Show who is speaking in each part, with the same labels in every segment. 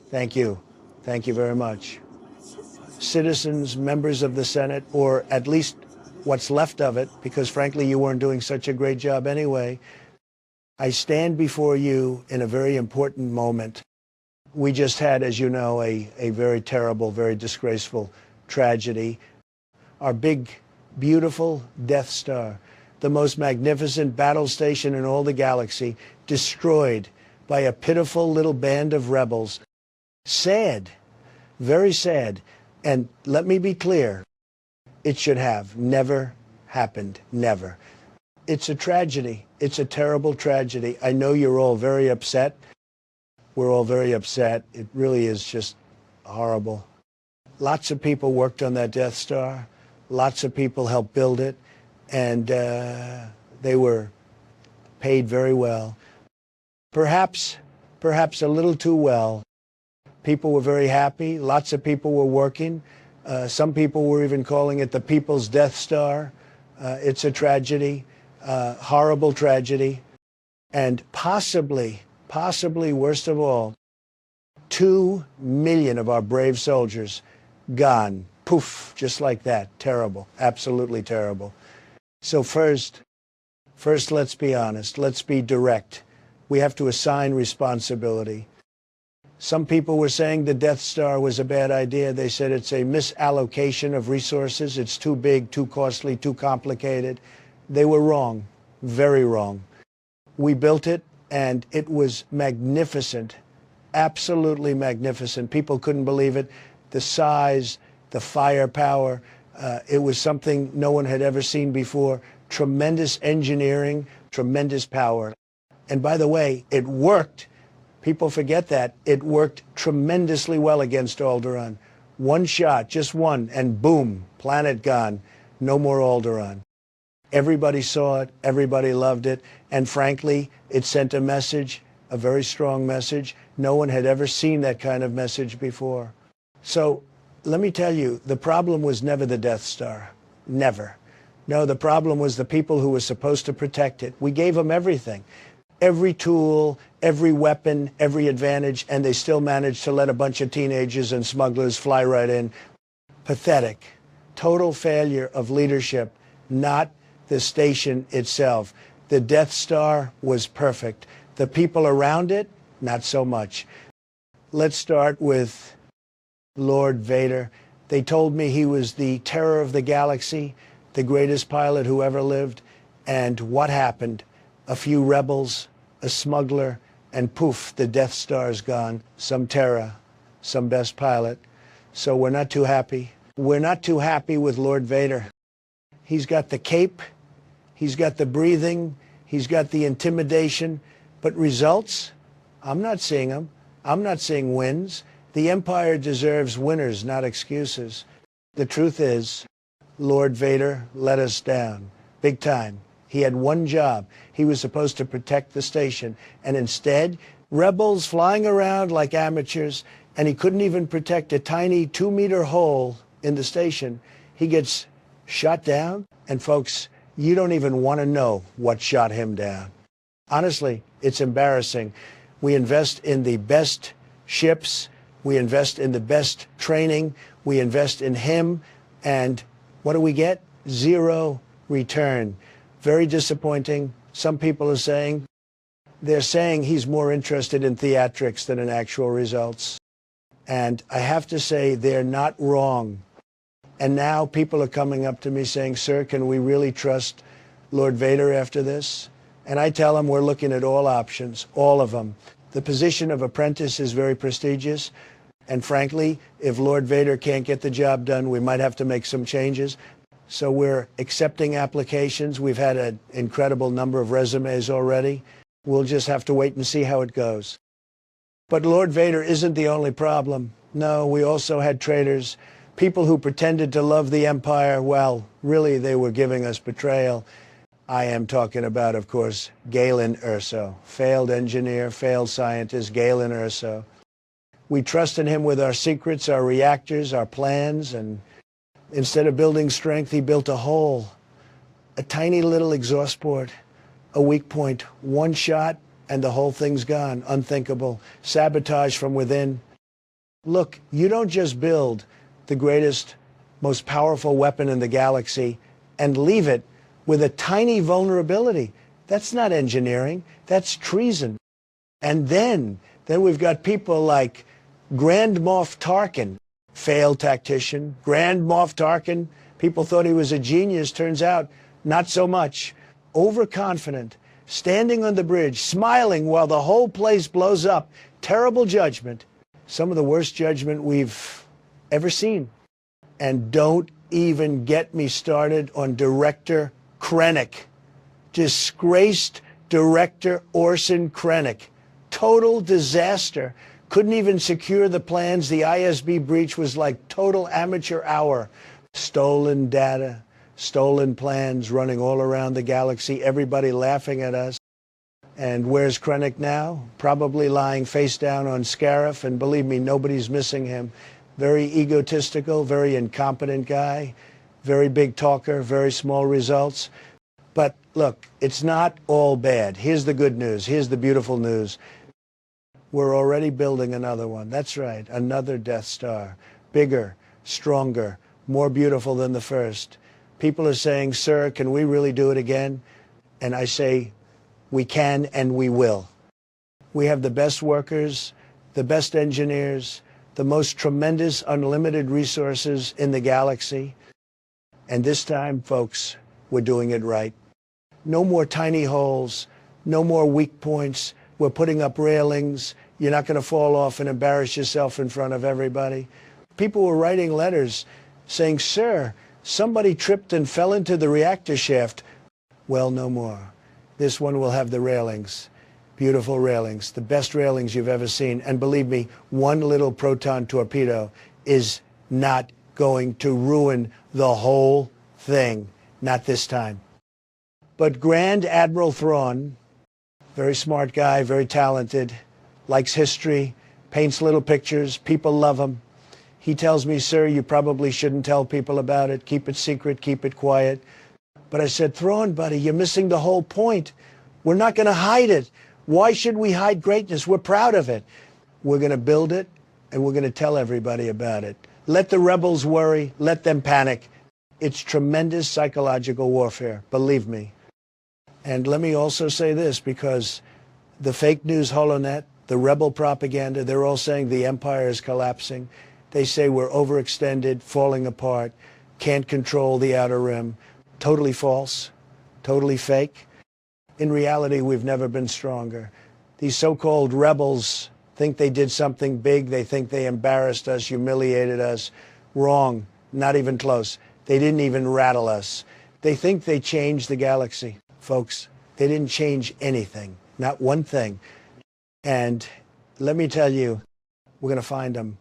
Speaker 1: Thank you. Thank you very much. Citizens, members of the Senate, or at least what's left of it, because frankly you weren't doing such a great job anyway, I stand before you in a very important moment. We just had, as you know, a very terrible, very disgraceful tragedy. Our big, beautiful Death Star, the most magnificent battle station in all the galaxy, destroyed by a pitiful little band of rebels. Sad, very sad. And let me be clear, it should have never happened, never. It's a tragedy. It's a terrible tragedy. I know you're all very upset. We're all very upset. It really is just horrible. Lots of people worked on that Death Star. Lots of people helped build it. And they were paid very well. Perhaps a little too well. People were very happy. Lots of people were working. Some people were even calling it the People's Death Star. It's a tragedy, horrible tragedy. And possibly worst of all, 2 million of our brave soldiers gone. Poof, just like that. Terrible, absolutely terrible. So first, let's be honest. Let's be direct. We have to assign responsibility. Some people were saying the Death Star was a bad idea. They said it's a misallocation of resources. It's too big, too costly, too complicated. They were wrong, very wrong. We built it, and it was magnificent, absolutely magnificent. People couldn't believe it. The size, the firepower, it was something no one had ever seen before. Tremendous engineering, tremendous power. And by the way, it worked. People forget that. It worked tremendously well against Alderaan. One shot, just one, and boom, planet gone. No more Alderaan. Everybody saw it. Everybody loved it. And frankly, it sent a message, a very strong message. No one had ever seen that kind of message before. So let me tell you, the problem was never the Death Star. Never. No, the problem was the people who were supposed to protect it. We gave them everything. Every tool, every weapon, every advantage, and they still managed to let a bunch of teenagers and smugglers fly right in. Pathetic. Total failure of leadership, not the station itself. The Death Star was perfect. The people around it, not so much. Let's start with Lord Vader. They told me he was the terror of the galaxy, the greatest pilot who ever lived. And what happened? A few rebels, a smuggler, and poof, the Death Star's gone. Some terror, some best pilot. So we're not too happy. We're not too happy with Lord Vader. He's got the cape, he's got the breathing, he's got the intimidation, but results? I'm not seeing them. I'm not seeing wins. The Empire deserves winners, not excuses. The truth is, Lord Vader let us down, big time. He had one job. He was supposed to protect the station. And instead, rebels flying around like amateurs, and he couldn't even protect a tiny 2-meter hole in the station. He gets shot down, and folks, you don't even want to know what shot him down. Honestly, it's embarrassing. We invest in the best ships. We invest in the best training. We invest in him. And what do we get? Zero return. Very disappointing. Some people are saying, they're saying he's more interested in theatrics than in actual results. And I have to say, they're not wrong. And now people are coming up to me saying, sir, can we really trust Lord Vader after this? And I tell them we're looking at all options, all of them. The position of apprentice is very prestigious. And frankly, if Lord Vader can't get the job done, we might have to make some changes. So we're accepting applications. We've had an incredible number of resumes already. We'll just have to wait and see how it goes. But Lord Vader isn't the only problem. No, we also had traitors, people who pretended to love the Empire. Well, really, they were giving us betrayal. I am talking about, of course, Galen Erso, failed engineer, failed scientist, Galen Erso. We trusted him with our secrets, our reactors, our plans, and instead of building strength, he built a hole, a tiny little exhaust port, a weak point, one shot, and the whole thing's gone. Unthinkable. Sabotage from within. Look, you don't just build the greatest, most powerful weapon in the galaxy and leave it with a tiny vulnerability. That's not engineering. That's treason. And then we've got people like Grand Moff Tarkin, failed tactician. Grand Moff Tarkin, people thought he was a genius. Turns out, not so much. Overconfident, standing on the bridge, smiling while the whole place blows up. Terrible judgment. Some of the worst judgment we've ever seen. And don't even get me started on Director Krennic. Disgraced Director Orson Krennic. Total disaster. Couldn't even secure the plans. The ISB breach was like total amateur hour. Stolen data, stolen plans running all around the galaxy, everybody laughing at us. And where's Krennic now? Probably lying face down on Scarif, and believe me, nobody's missing him. Very egotistical, very incompetent guy, very big talker, very small results. But look, it's not all bad. Here's the good news. Here's the beautiful news. We're already building another one. That's right, another Death Star. Bigger, stronger, more beautiful than the first. People are saying, sir, can we really do it again? And I say, we can and we will. We have the best workers, the best engineers, the most tremendous unlimited resources in the galaxy. And this time, folks, we're doing it right. No more tiny holes, no more weak points. We're putting up railings. You're not going to fall off and embarrass yourself in front of everybody. People were writing letters saying, sir, somebody tripped and fell into the reactor shaft. Well, no more. This one will have the railings. Beautiful railings, the best railings you've ever seen. And believe me, one little proton torpedo is not going to ruin the whole thing. Not this time. But Grand Admiral Thrawn, very smart guy, very talented, likes history, paints little pictures, people love him. He tells me, sir, you probably shouldn't tell people about it. Keep it secret, keep it quiet. But I said, Thrawn, buddy, you're missing the whole point. We're not going to hide it. Why should we hide greatness? We're proud of it. We're going to build it, and we're going to tell everybody about it. Let the rebels worry. Let them panic. It's tremendous psychological warfare, believe me. And let me also say this, because the fake news holonet, the rebel propaganda, they're all saying the empire is collapsing. They say we're overextended, falling apart, can't control the outer rim. Totally false, totally fake. In reality, we've never been stronger. These so-called rebels think they did something big. They think they embarrassed us, humiliated us. Wrong, not even close. They didn't even rattle us. They think they changed the galaxy. Folks, they didn't change anything, not one thing. And let me tell you, we're going to find them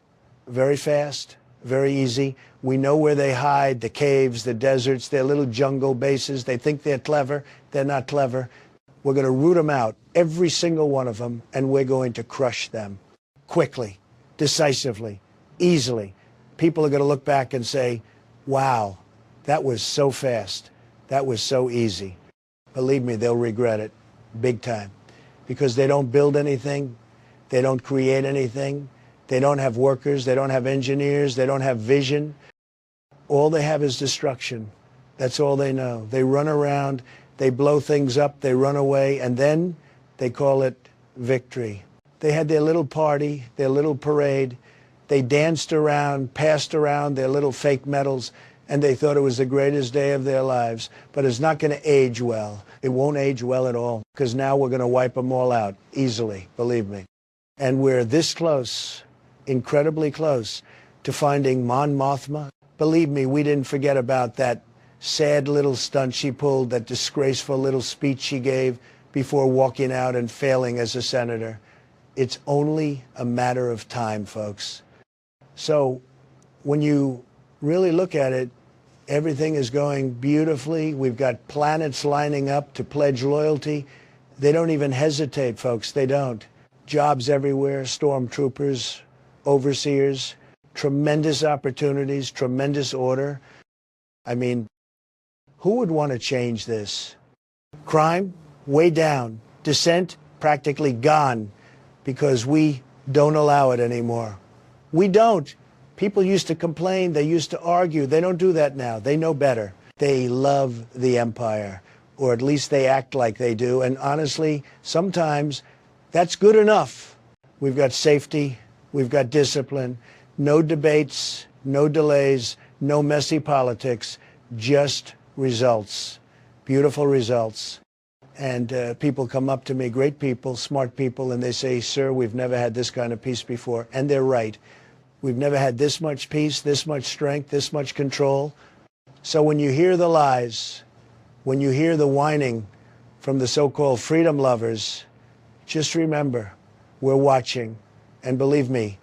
Speaker 1: very fast, very easy. We know where they hide, the caves, the deserts, their little jungle bases. They think they're clever. They're not clever. We're going to root them out, every single one of them, and we're going to crush them quickly, decisively, easily. People are going to look back and say, wow, that was so fast. That was so easy. Believe me, they'll regret it big time, because they don't build anything. They don't create anything. They don't have workers. They don't have engineers. They don't have vision. All they have is destruction. That's all they know. They run around. They blow things up. They run away. And then they call it victory. They had their little party, their little parade. They danced around, passed around their little fake medals, and they thought it was the greatest day of their lives. But it's not going to age well. It won't age well at all, because now we're going to wipe them all out easily, believe me. And we're this close, incredibly close, to finding Mon Mothma. Believe me, we didn't forget about that sad little stunt she pulled, that disgraceful little speech she gave before walking out and failing as a senator. It's only a matter of time, folks. So when you really look at it, everything is going beautifully. We've got planets lining up to pledge loyalty. They don't even hesitate, folks. They don't. Jobs everywhere, stormtroopers, overseers, tremendous opportunities, tremendous order. I mean, who would want to change this? Crime, way down. Dissent, practically gone, because we don't allow it anymore. We don't. People used to complain. They used to argue. They don't do that now. They know better. They love the empire, or at least they act like they do. And honestly, sometimes that's good enough. We've got safety. We've got discipline. No debates, no delays, no messy politics, just results, beautiful results. And people come up to me, great people, smart people, and they say, sir, we've never had this kind of peace before. And they're right. We've never had this much peace, this much strength, this much control. So when you hear the lies, when you hear the whining from the so-called freedom lovers, just remember, we're watching. And believe me,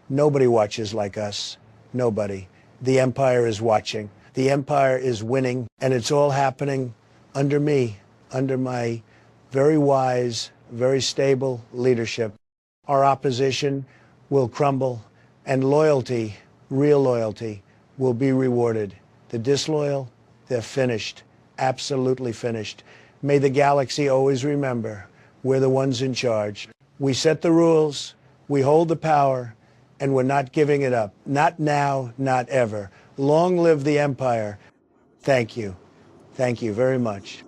Speaker 1: nobody watches like us. Nobody. The empire is watching. The empire is winning, and it's all happening under me, under my very wise, very stable leadership. Our opposition will crumble, and loyalty, real loyalty, will be rewarded. The disloyal, they're finished, absolutely finished. May the galaxy always remember, we're the ones in charge. We set the rules, we hold the power, and we're not giving it up. Not now, not ever. Long live the empire. Thank you. Thank you very much.